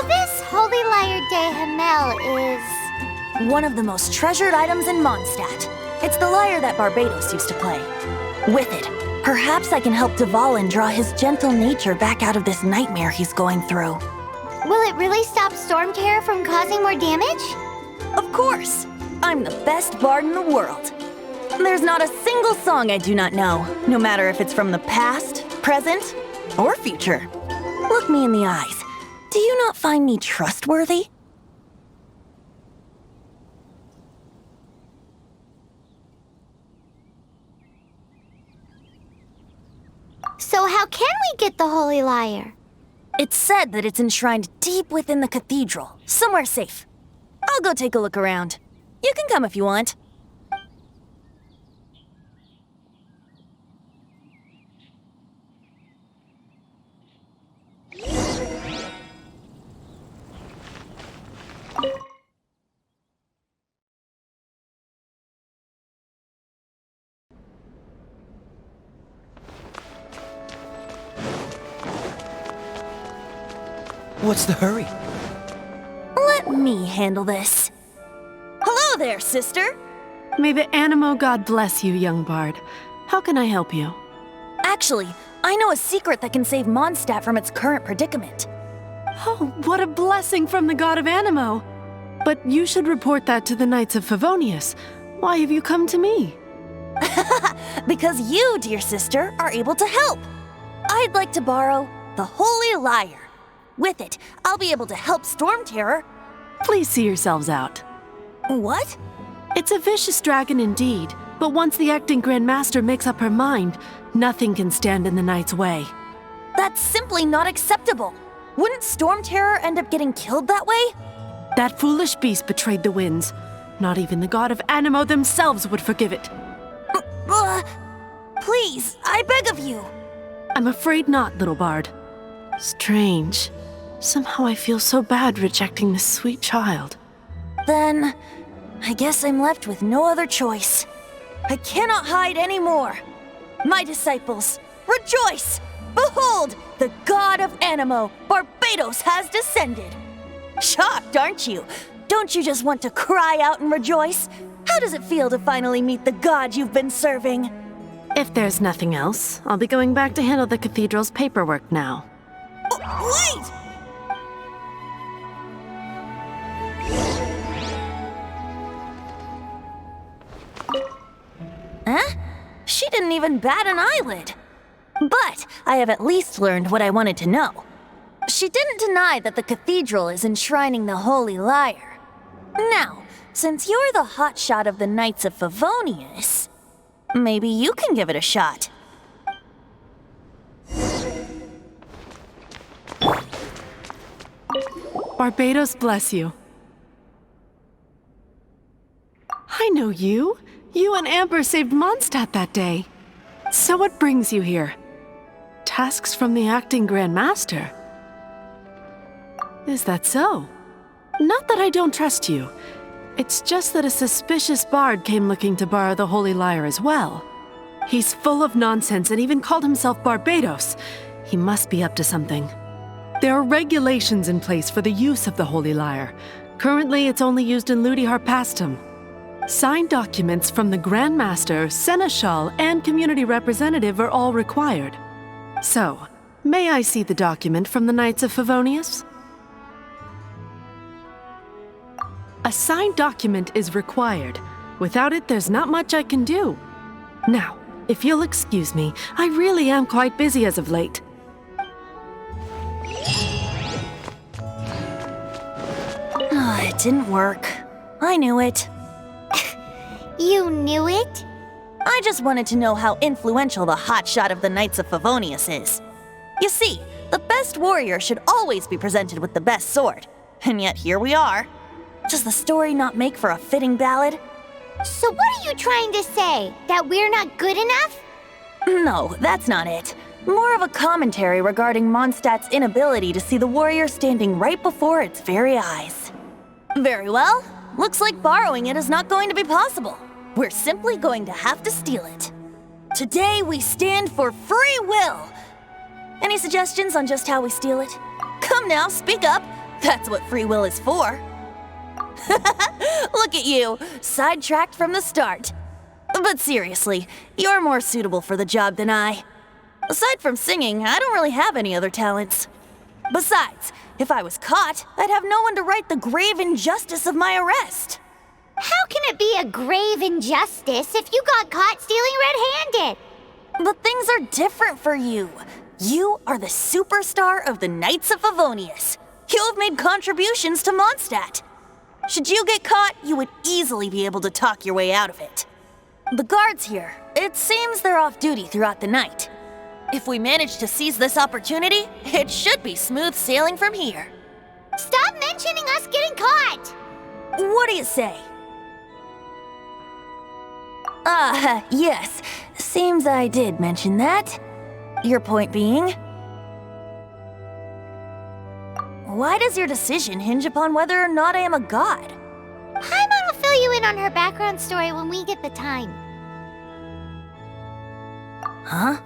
this Holy Lyre de Hamel is... one of the most treasured items in Mondstadt. It's the lyre that Barbados used to play. With it, perhaps I can help Dvalin draw his gentle nature back out of this nightmare he's going through. Will it really stop Storm Terror from causing more damage? Of course! I'm the best bard in the world. There's not a single song I do not know, no matter if it's from the past, present, or future. Look me in the eyes. Do you not find me trustworthy? So how can we get the Holy Lyre? It's said that it's enshrined deep within the cathedral, somewhere safe. I'll go take a look around. You can come if you want. What's the hurry? Let me handle this. Hello there, sister! May the Animo god bless you, young bard. How can I help you? Actually, I know a secret that can save Mondstadt from its current predicament. Oh, what a blessing from the god of Animo! But you should report that to the Knights of Favonius. Why have you come to me? Because you, dear sister, are able to help. I'd like to borrow the Holy Lyre. With it, I'll be able to help Storm Terror. Please see yourselves out. What? It's a vicious dragon indeed, but once the acting Grand Master makes up her mind, nothing can stand in the Knight's way. That's simply not acceptable. Wouldn't Storm Terror end up getting killed that way? That foolish beast betrayed the winds. Not even the god of Animo themselves would forgive it. Please, I beg of you. I'm afraid not, little bard. Strange. Somehow I feel so bad rejecting this sweet child. Then, I guess I'm left with no other choice. I cannot hide anymore. My disciples, rejoice! Behold, the god of Animo, Barbados, has descended. Shocked, aren't you? Don't you just want to cry out and rejoice? How does it feel to finally meet the god you've been serving? If there's nothing else, I'll be going back to handle the cathedral's paperwork now. Wait! Huh? She didn't even bat an eyelid. But I have at least learned what I wanted to know. She didn't deny that the cathedral is enshrining the Holy Lyre. Now, since you're the hotshot of the Knights of Favonius, maybe you can give it a shot. Barbados bless you. I know you. You and Amber saved Mondstadt that day. So what brings you here? Tasks from the acting Grand Master? Is that so? Not that I don't trust you. It's just that a suspicious bard came looking to borrow the Holy Lyre as well. He's full of nonsense and even called himself Barbados. He must be up to something. There are regulations in place for the use of the Holy Lyre. Currently, it's only used in Ludi Harpastum. Signed documents from the Grand Master, Seneschal, and Community Representative are all required. So, may I see the document from the Knights of Favonius? A signed document is required. Without it, there's not much I can do. Now, if you'll excuse me, I really am quite busy as of late. It didn't work. I knew it. You knew it? I just wanted to know how influential the hotshot of the Knights of Favonius is. You see, the best warrior should always be presented with the best sword. And yet here we are. Does the story not make for a fitting ballad? So what are you trying to say? That we're not good enough? No, that's not it. More of a commentary regarding Mondstadt's inability to see the warrior standing right before its very eyes. Very well. Looks like borrowing it is not going to be possible. We're simply going to have to steal it. Today we stand for free will. Any suggestions on just how we steal it? Come now, speak up. That's what free will is for. Look at you, sidetracked from the start. But seriously, you're more suitable for the job than I. Aside from singing, I don't really have any other talents. Besides, if I was caught, I'd have no one to right the grave injustice of my arrest. How can it be a grave injustice if you got caught stealing red-handed? But things are different for you. You are the superstar of the Knights of Favonius. You have made contributions to Mondstadt. Should you get caught, you would easily be able to talk your way out of it. The guards here, it seems they're off duty throughout the night. If we manage to seize this opportunity, it should be smooth sailing from here. Stop mentioning us getting caught! What do you say? Yes. Seems I did mention that. Your point being? Why does your decision hinge upon whether or not I am a god? Paimon will fill you in on her background story when we get the time. Huh?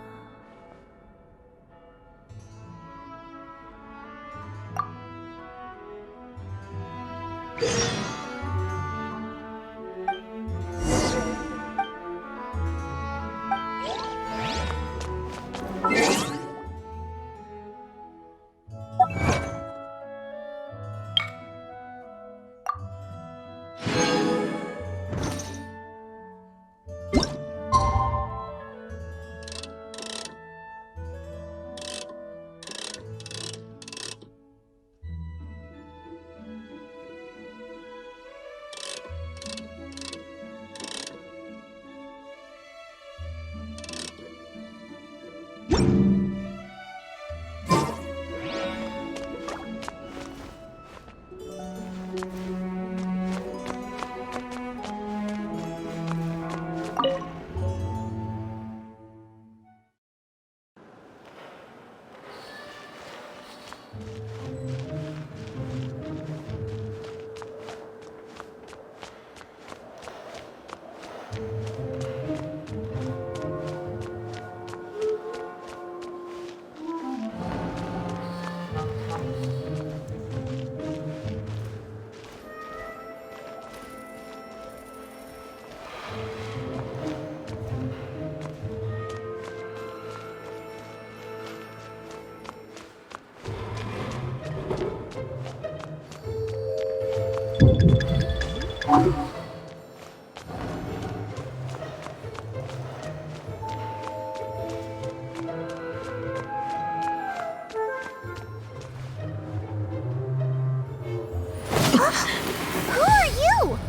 Who are you?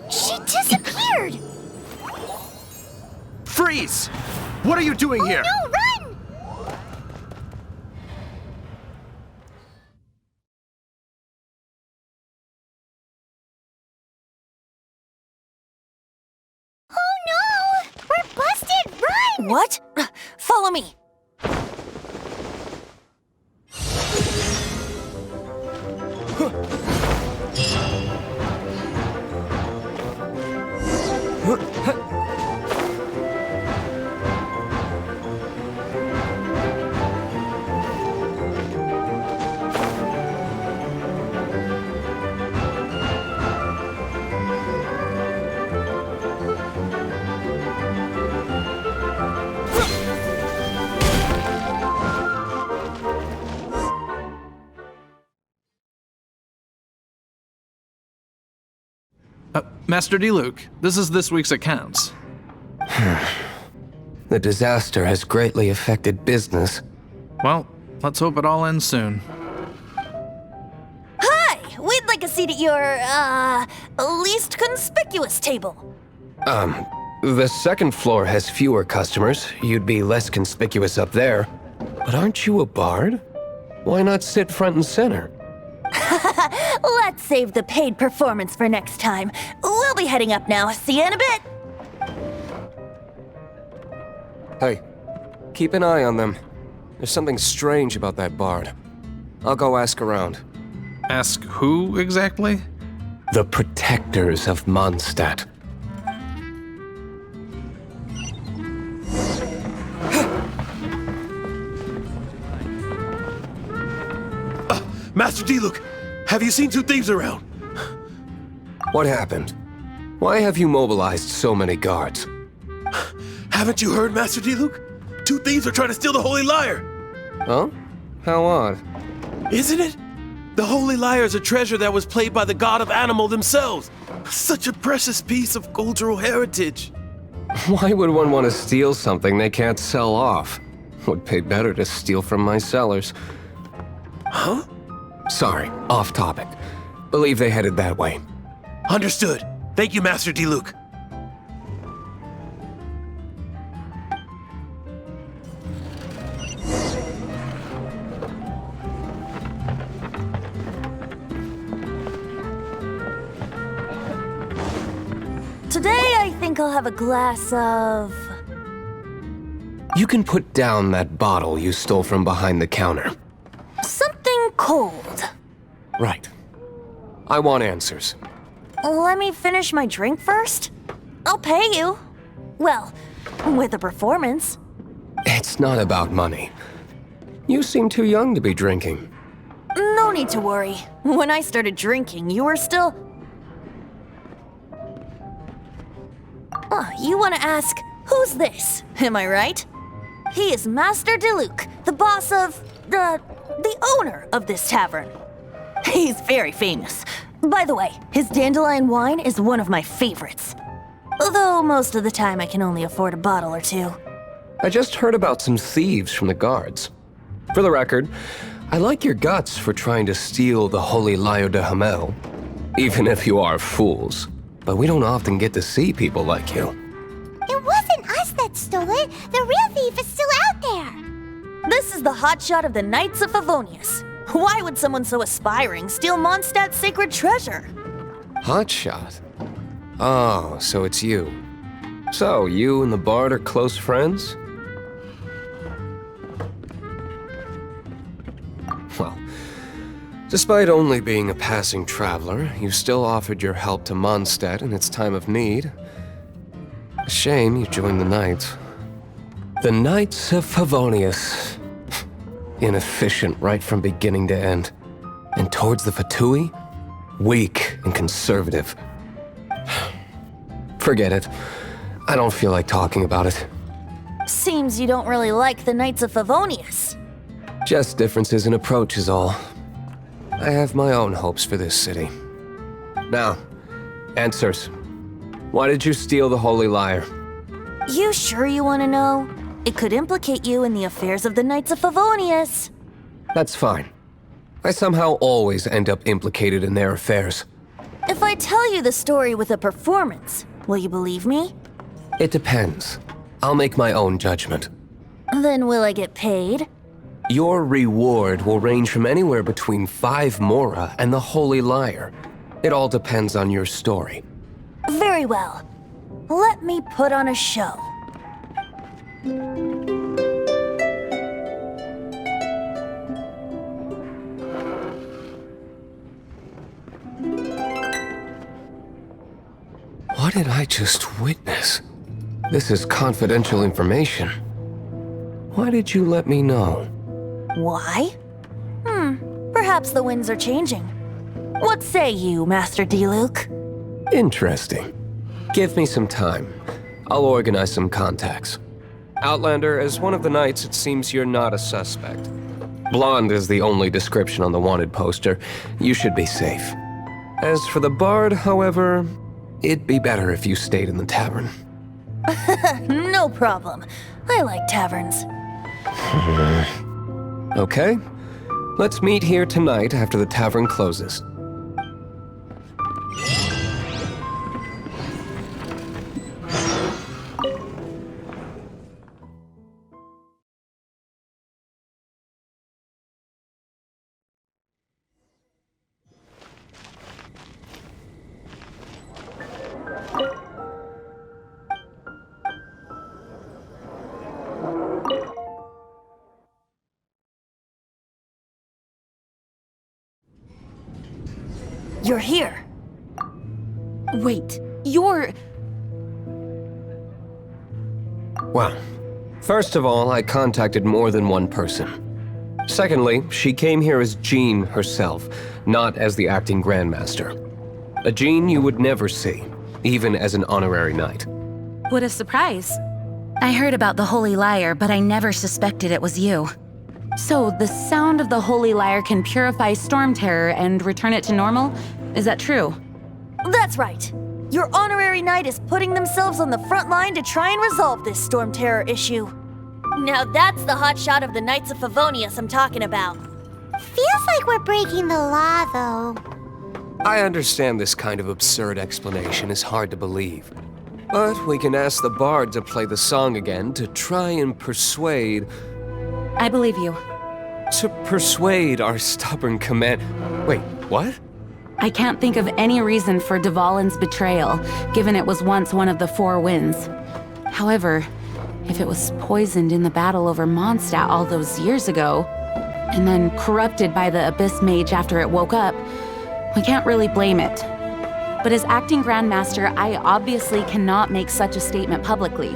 She disappeared! Freeze! What are you doing here? No, run! Oh no! We're busted! Run! What? Follow me. Master D-Luke, this is this week's accounts. The disaster has greatly affected business. Well, let's hope it all ends soon. Hi! We'd like a seat at your, least conspicuous table. The second floor has fewer customers. You'd be less conspicuous up there. But aren't you a bard? Why not sit front and center? Let's save the paid performance for next time. We'll be heading up now. See you in a bit. Hey, keep an eye on them. There's something strange about that bard. I'll go ask around. Ask who exactly? The protectors of Mondstadt. Master D-Luke, have you seen two thieves around? What happened? Why have you mobilized so many guards? Haven't you heard, Master D-Luke? Two thieves are trying to steal the Holy Lyre. Huh? How odd. Isn't it? The Holy Lyre is a treasure that was played by the god of animal themselves. Such a precious piece of cultural heritage. Why would one want to steal something they can't sell off? Would pay better to steal from my sellers. Huh? Sorry, off topic. Believe they headed that way. Understood. Thank you, Master D-Luke. Today, I think I'll have a glass of... You can put down that bottle you stole from behind the counter. something cold. Right. I want answers. Let me finish my drink first. I'll pay you. Well, with a performance. It's not about money. You seem too young to be drinking. No need to worry. When I started drinking, you were still... You want to ask, who's this? Am I right? He is Master D-Luke, the boss of... the owner of this tavern. He's very famous. By the way, his dandelion wine is one of my favorites. Although most of the time I can only afford a bottle or two. I just heard about some thieves from the guards. For the record, I like your guts for trying to steal the Holy Lyre de Hamel. Even if you are fools. But we don't often get to see people like you. It wasn't us that stole it. The real thief is still out there. This is the hotshot of the Knights of Favonius. Why would someone so aspiring steal Mondstadt's sacred treasure? Hotshot? Oh, so it's you. So, you and the Bard are close friends? Well, despite only being a passing traveler, you still offered your help to Mondstadt in its time of need. A shame you joined the Knights. The Knights of Favonius. Inefficient right from beginning to end. And towards the Fatui, weak and conservative. Forget it. I don't feel like talking about it. Seems you don't really like the Knights of Favonius. Just differences in approach is all. I have my own hopes for this city. Now, answers. Why did you steal the Holy Lyre? You sure you want to know? It could implicate you in the affairs of the Knights of Favonius. That's fine. I somehow always end up implicated in their affairs. If I tell you the story with a performance, will you believe me? It depends. I'll make my own judgment. Then will I get paid? Your reward will range from anywhere between 5 mora and the Holy Lyre. It all depends on your story. Very well. Let me put on a show. What did I just witness? This is confidential information. Why did you let me know? Why? Perhaps the winds are changing. What say you, Master D-Luke? Interesting. Give me some time. I'll organize some contacts. Outlander, as one of the Knights, it seems you're not a suspect. Blonde is the only description on the wanted poster. You should be safe. As for the Bard, however, it'd be better if you stayed in the tavern. No problem. I like taverns. Okay. Let's meet here tonight after the tavern closes. You're here. Wait, you're... Well, first of all, I contacted more than one person. Secondly, she came here as Jean herself, not as the acting Grandmaster. A Jean you would never see, even as an honorary knight. What a surprise. I heard about the Holy Lyre, but I never suspected it was you. So, the sound of the Holy Lyre can purify Storm Terror and return it to normal? Is that true? That's right. Your honorary knight is putting themselves on the front line to try and resolve this Storm Terror issue. Now that's the hotshot of the Knights of Favonius I'm talking about. Feels like we're breaking the law, though. I understand this kind of absurd explanation is hard to believe. But we can ask the bard to play the song again to try and persuade... I believe you. To persuade our stubborn command... Wait, what? I can't think of any reason for Dvalin's betrayal, given it was once one of the Four Winds. However, if it was poisoned in the battle over Mondstadt all those years ago, and then corrupted by the Abyss Mage after it woke up, we can't really blame it. But as acting Grandmaster, I obviously cannot make such a statement publicly.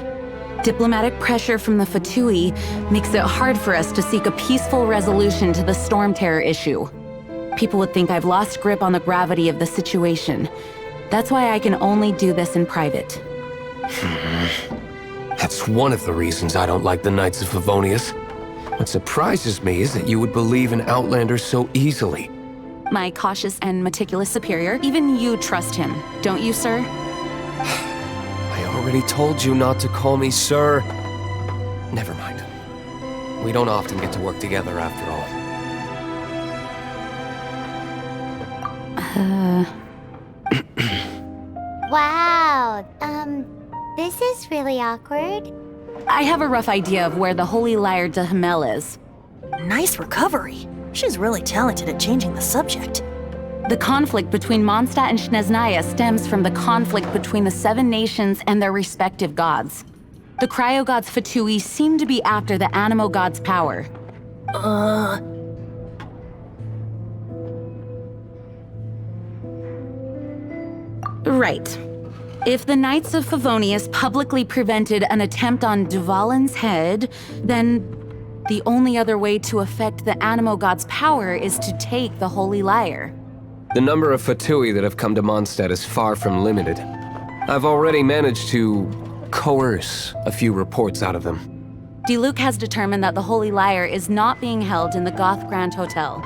Diplomatic pressure from the Fatui makes it hard for us to seek a peaceful resolution to the Storm Terror issue. People would think I've lost grip on the gravity of the situation. That's why I can only do this in private. That's one of the reasons I don't like the Knights of Favonius. What surprises me is that you would believe in Outlander so easily. My cautious and meticulous superior, even you trust him, don't you, sir? I already told you not to call me sir. Never mind. We don't often get to work together after all. Wow, this is really awkward. I have a rough idea of where the Holy Lyre de Hamel is. Nice recovery. She's really talented at changing the subject. The conflict between Mondstadt and Snezhnaya stems from the conflict between the Seven Nations and their respective gods. The cryo-gods Fatui seem to be after the Animo god's power. Right. If the Knights of Favonius publicly prevented an attempt on Dvalin's head, then the only other way to affect the Animo god's power is to take the Holy Lyre. The number of Fatui that have come to Mondstadt is far from limited. I've already managed to coerce a few reports out of them. Diluc has determined that the Holy Lyre is not being held in the Goth Grand Hotel.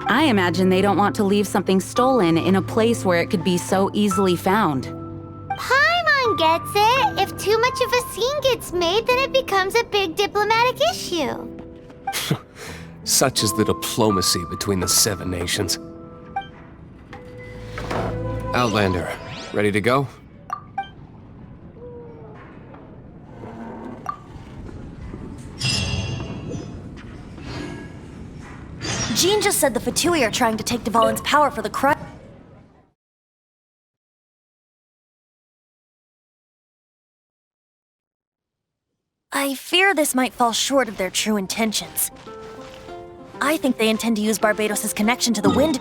I imagine they don't want to leave something stolen in a place where it could be so easily found. Paimon gets it. If too much of a scene gets made, then it becomes a big diplomatic issue. Such is the diplomacy between the Seven Nations. Outlander, ready to go? Jean just said the Fatui are trying to take Dvalin's power for the cryo. I fear this might fall short of their true intentions. I think they intend to use Barbados' connection to the wind.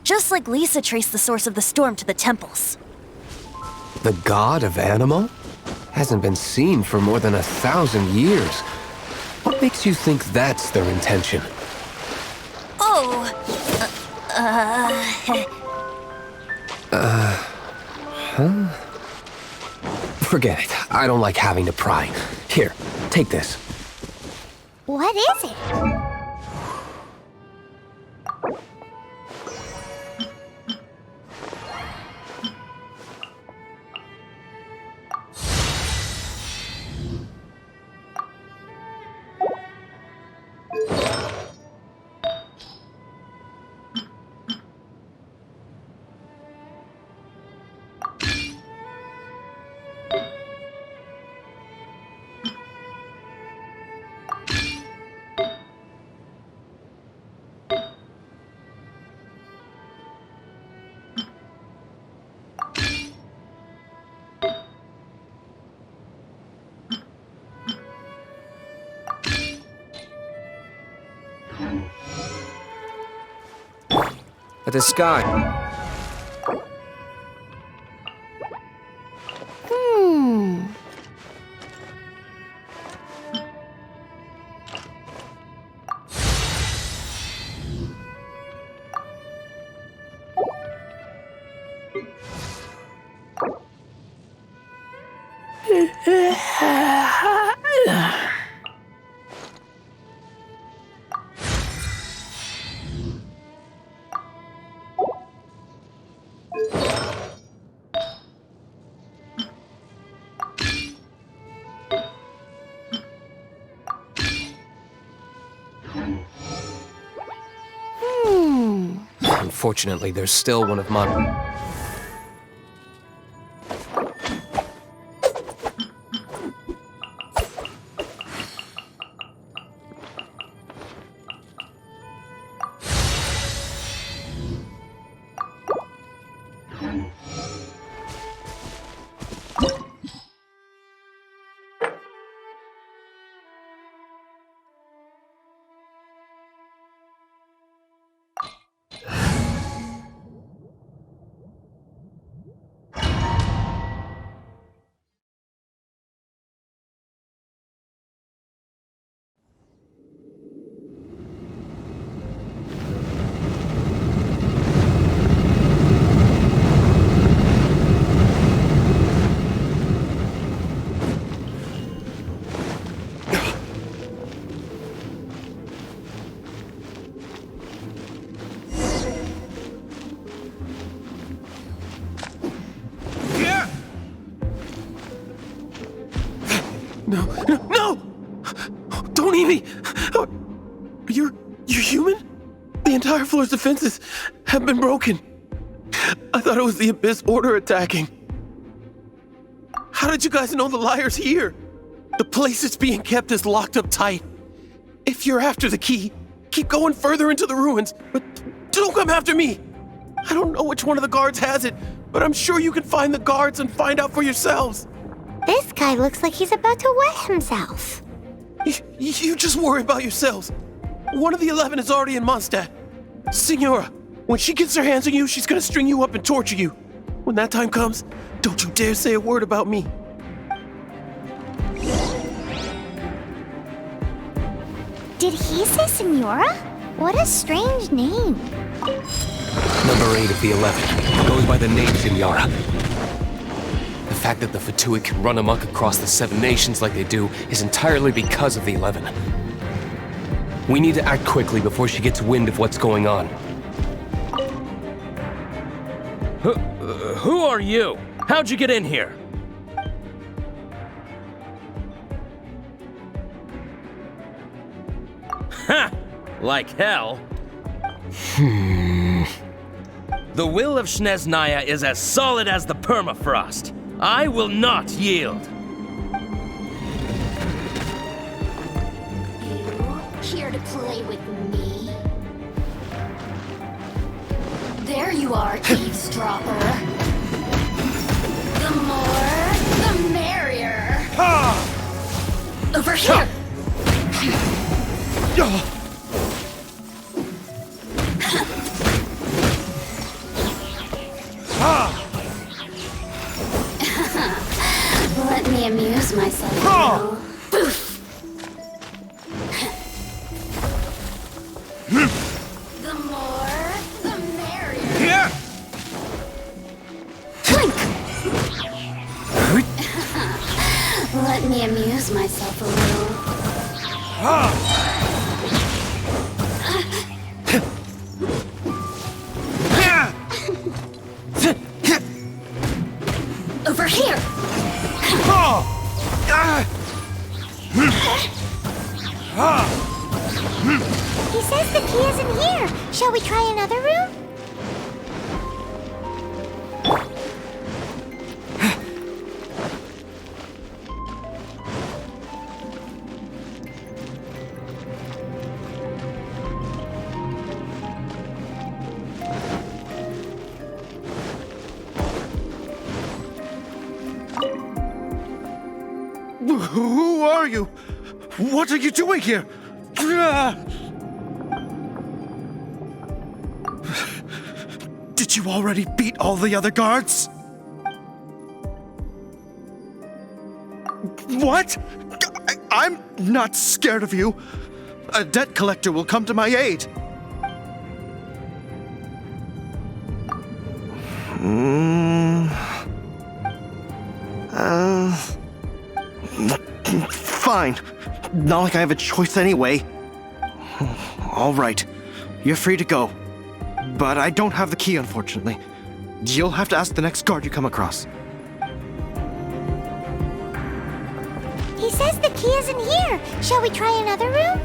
Just like Lisa traced the source of the storm to the temples. The god of Animo? Hasn't been seen for more than 1,000 years. What makes you think that's their intention? Oh! Forget it. I don't like having to pry. Here, take this. What is it? A disguise. Unfortunately, there's still one of Mon. No! Don't eat me! You're human? The entire floor's defenses have been broken. I thought it was the Abyss Order attacking. How did you guys know the liar's here? The place it's being kept is locked up tight. If you're after the key, keep going further into the ruins, but don't come after me. I don't know which one of the guards has it, but I'm sure you can find the guards and find out for yourselves. This guy looks like he's about to wet himself. You just worry about yourselves. One of the 11 is already in Mondstadt. Signora, when she gets her hands on you, she's gonna string you up and torture you. When that time comes, don't you dare say a word about me. Did he say Senora? What a strange name. Number 8 of the 11 goes by the name Signora. The fact that the Fatui can run amok across the 7 nations like they do is entirely because of the 11. We need to act quickly before she gets wind of what's going on. Who are you? How'd you get in here? Ha! Like hell. The will of Snezhnaya is as solid as the permafrost. I will not yield. You here to play with me? There you are, eavesdropper. The more, the merrier. Over here. Let me amuse myself. Boof. The more, the merrier. Let me amuse myself a little. Over here. He says the key isn't here. Shall we try another room? Who are you? What are you doing here? Did you already beat all the other guards? What? I'm not scared of you. A debt collector will come to my aid. Fine. Not like I have a choice anyway. All right. You're free to go. But I don't have the key, unfortunately. You'll have to ask the next guard you come across. He says the key isn't here. Shall we try another room?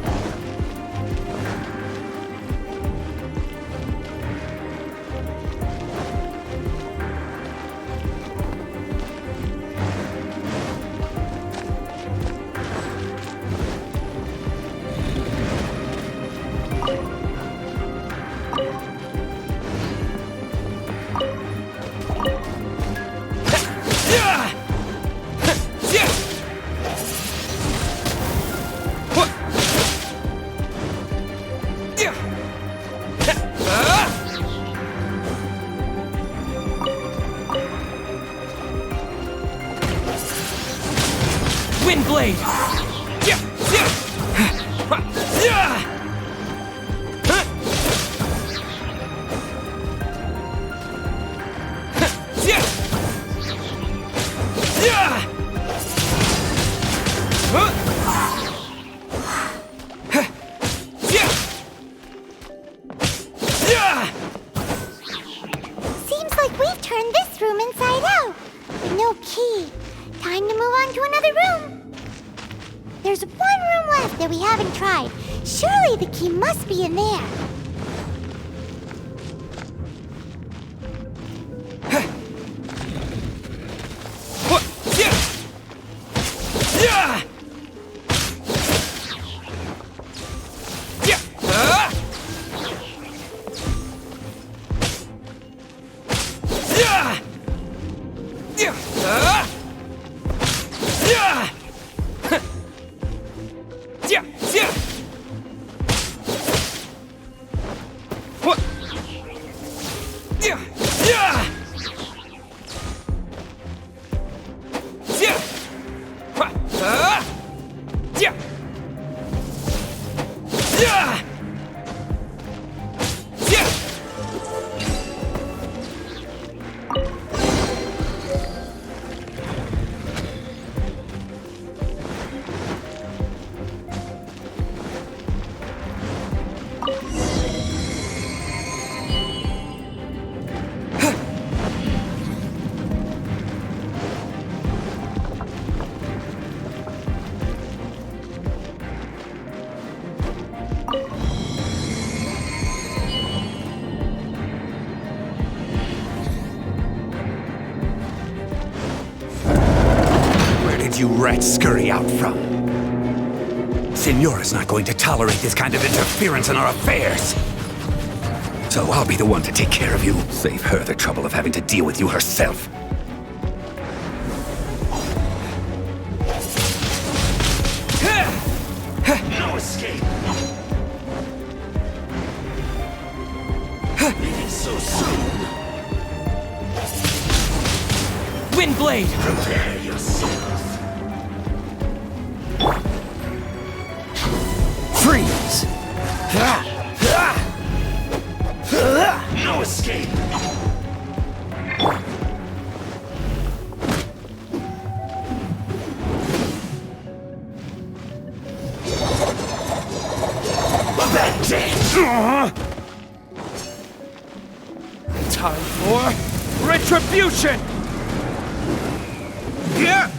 Wind blade! Seems like we've turned this room inside out. No key. Time to move on to another room. There's one room left that we haven't tried. Surely the key must be in there. You rats scurry out from? Signora's not going to tolerate this kind of interference in our affairs. So I'll be the one to take care of you. Save her the trouble of having to deal with you herself. No escape! Leaving so soon! Wind blade! Prepare yourself. Freeze! No escape! Time for retribution! Yeah!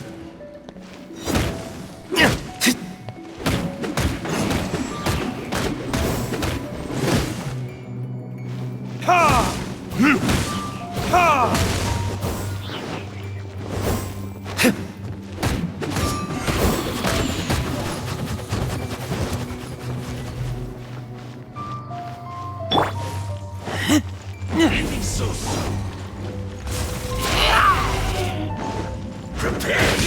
So soon. Prepare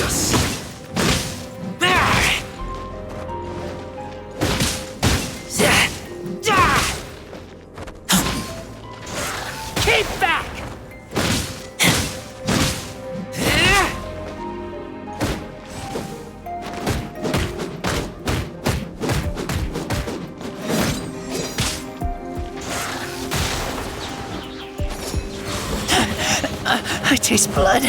I taste blood.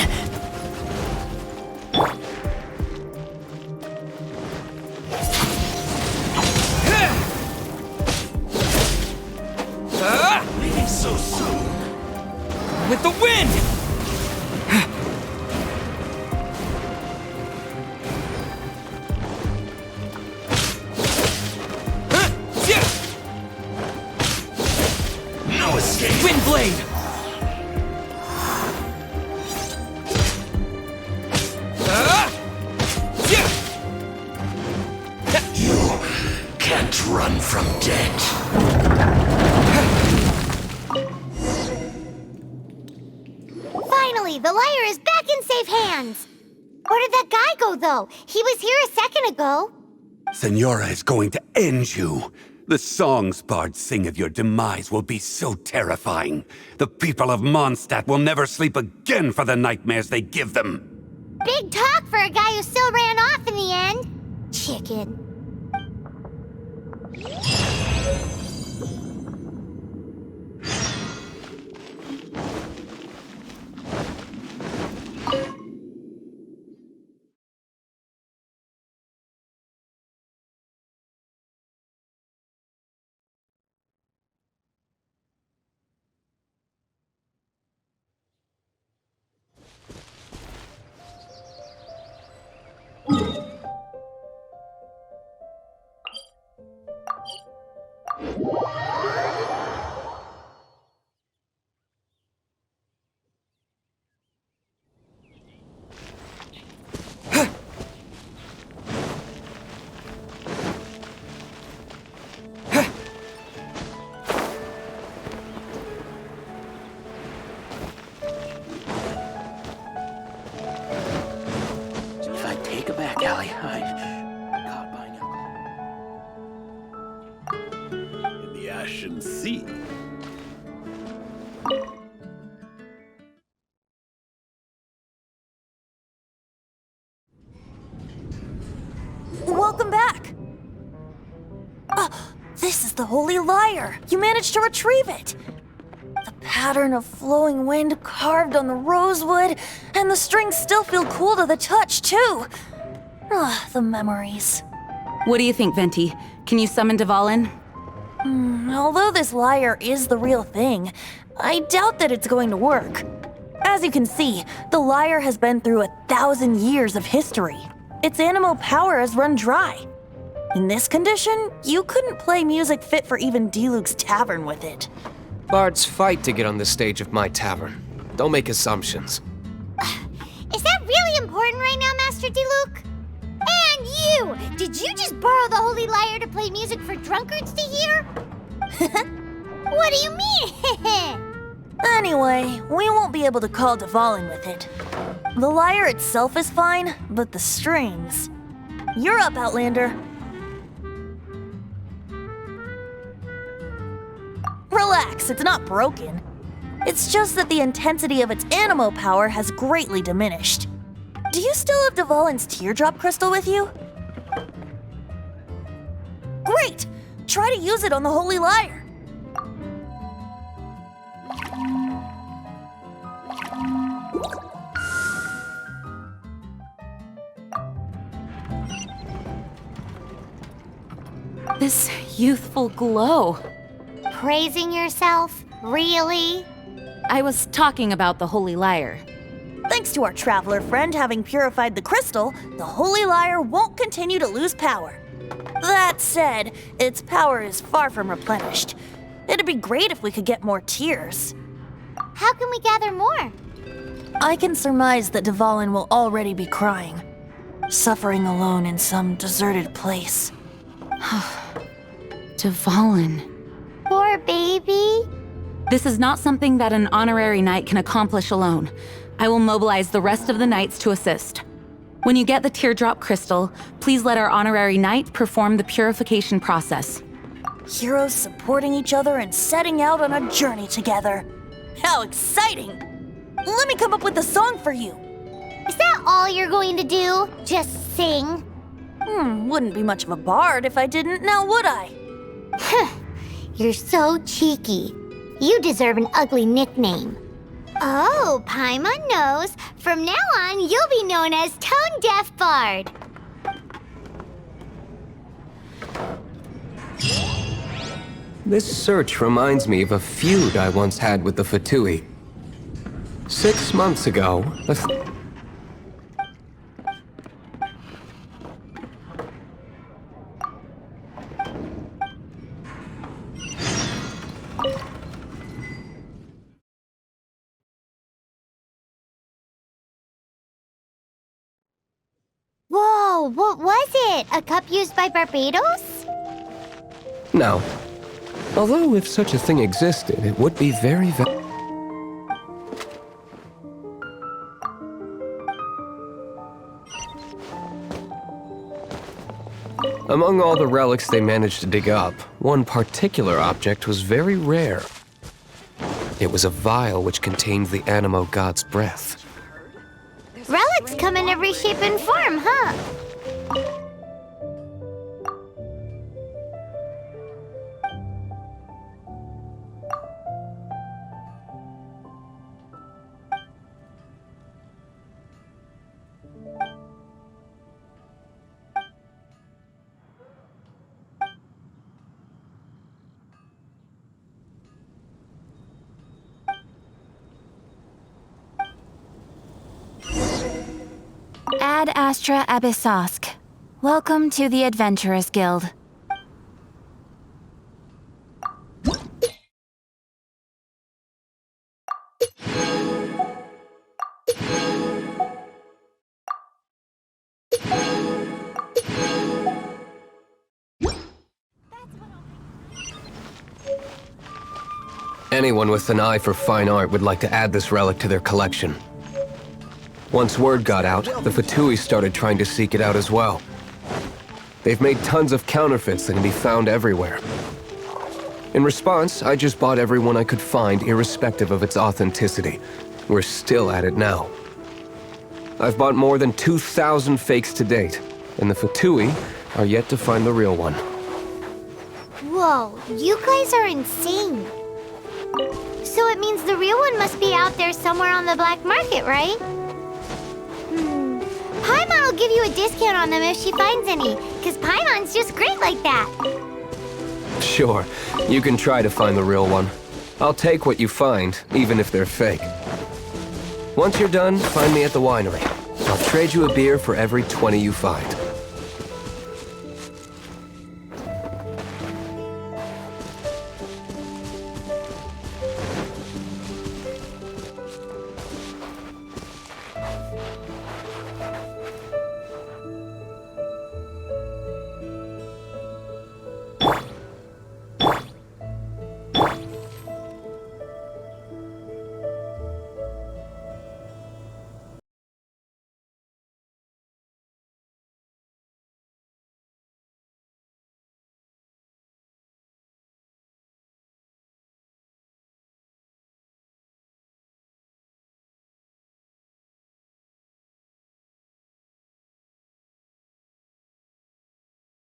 Leaving so soon. With the wind! No escape. Wind blade! You can't run from death. Finally, the lyre is back in safe hands. Where did that guy go, though? He was here a second ago. Senora is going to end you. The songs bards sing of your demise will be so terrifying. The people of Mondstadt will never sleep again for the nightmares they give them. Big talk for a guy who still ran off in the end. Chicken. If I take it back, Allie, I caught by now. In the Ashen Sea. Welcome back! This is the Holy Lyre! You managed to retrieve it! The pattern of flowing wind carved on the rosewood, and the strings still feel cool to the touch, too! The memories. What do you think, Venti? Can you summon Dvalin? Although this lyre is the real thing, I doubt that it's going to work. As you can see, the lyre has been through 1,000 years of history. Its animal power has run dry. In this condition, you couldn't play music fit for even Diluc's tavern with it. Bards fight to get on the stage of my tavern. Don't make assumptions. Is that really important right now, Master Diluc? And you! Did you just borrow the Holy Lyre to play music for drunkards to hear? What do you mean? Anyway, we won't be able to call Dvalin with it. The lyre itself is fine, but the strings... You're up, Outlander. Relax, it's not broken. It's just that the intensity of its animo power has greatly diminished. Do you still have Dvalin's teardrop crystal with you? Great! Try to use it on the Holy Lyre. This youthful glow. Praising yourself? Really? I was talking about the Holy Lyre. Thanks to our traveler friend having purified the crystal, the Holy Lyre won't continue to lose power. That said, its power is far from replenished. It'd be great if we could get more tears. How can we gather more? I can surmise that Dvalin will already be crying, suffering alone in some deserted place. Dvalin. Poor baby. This is not something that an honorary knight can accomplish alone. I will mobilize the rest of the knights to assist. When you get the teardrop crystal, please let our honorary knight perform the purification process. Heroes supporting each other and setting out on a journey together. How exciting! Let me come up with a song for you. Is that all you're going to do? Just sing? Wouldn't be much of a bard if I didn't, now would I? You're so cheeky. You deserve an ugly nickname. Oh, Paimon knows. From now on, you'll be known as Tone Deaf Bard. This search reminds me of a feud I once had with the Fatui. 6 months ago, Whoa, what was it? A cup used by Barbados? No. Although if such a thing existed, it would be very Among all the relics they managed to dig up, one particular object was very rare. It was a vial which contained the Animo god's breath. Relics come in every shape and form, huh? Ad Astra Abyssosk. Welcome to the Adventurers Guild. Anyone with an eye for fine art would like to add this relic to their collection. Once word got out, the Fatui started trying to seek it out as well. They've made tons of counterfeits that can be found everywhere. In response, I just bought every one I could find, irrespective of its authenticity. We're still at it now. I've bought more than 2,000 fakes to date, and the Fatui are yet to find the real one. Whoa, you guys are insane. So it means the real one must be out there somewhere on the black market, right? Paimon will give you a discount on them if she finds any, because Paimon's just great like that. Sure, you can try to find the real one. I'll take what you find, even if they're fake. Once you're done, find me at the winery. I'll trade you a beer for every 20 you find.